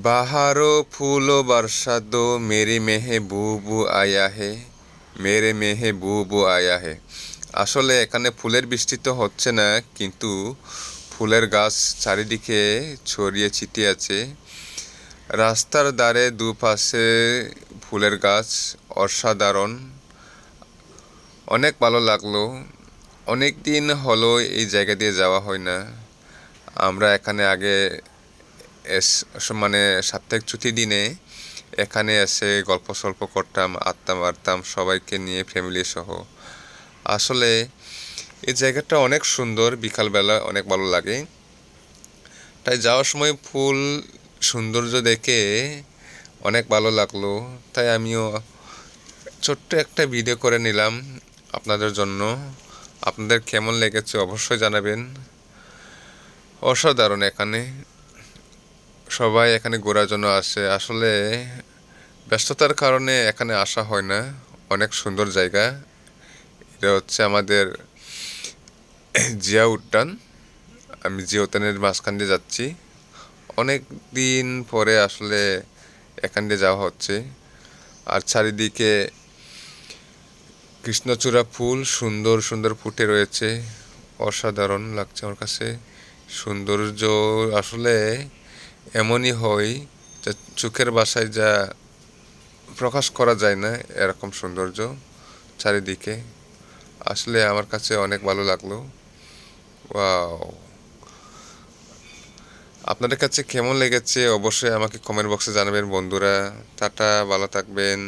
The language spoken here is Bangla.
बाहरो फूलो बरसा दो मेरी মেহবুবু আয়া হে মেরে মেহবুবু আয়া হে। আসলে এখানে ফুলের বৃষ্টি তো হচ্ছে না, কিন্তু ফুলের গাছ চারিদিকে ছড়িয়ে ছিটিয়ে আছে। রাস্তার ধারে দুপাশে ফুলের গাছ, অসাধারণ, অনেক ভালো লাগলো। অনেক দিন হলো এই জায়গা দিয়ে যাওয়া হয় না। আমরা এখানে আগে মানে সাপ্তাহিক ছুটির দিনে এখানে এসে গল্প সল্প করতাম, আড্ডা মারতাম সবাইকে নিয়ে, ফ্যামিলি সহ। আসলে এই জায়গাটা অনেক সুন্দর, বিকালবেলা অনেক ভালো লাগে। তাই যাওয়ার সময় ফুল সৌন্দর্য দেখে অনেক ভালো লাগলো। তাই আমিও ছোট্ট একটা ভিডিও করে নিলাম আপনাদের জন্য। আপনাদের কেমন লেগেছে অবশ্যই জানাবেন। অসাধারণ, এখানে সবাই এখানে ঘোরার জন্য আসে। আসলে ব্যস্ততার কারণে এখানে আসা হয় না। অনেক সুন্দর জায়গা। এটা হচ্ছে আমাদের জিয়া উদ্যান। আমি জিয়া উদ্যানের মাঝখান দিয়ে যাচ্ছি। অনেক দিন পরে আসলে এখান দিয়ে যাওয়া হচ্ছে। আর চারিদিকে কৃষ্ণচূড়া ফুল সুন্দর সুন্দর ফুটে রয়েছে। অসাধারণ লাগছে আমার কাছে। সৌন্দর্য আসলে এমনই হয় যা চোখের ভাষায় যা প্রকাশ করা যায় না, এরকম সৌন্দর্য চারিদিকে। আসলে আমার কাছে অনেক ভালো লাগলো। ওয়াও! আপনাদের কাছে কেমন লেগেছে অবশ্যই আমাকে কমেন্ট বক্সে জানাবেন বন্ধুরা। টাটা, ভালো থাকবেন।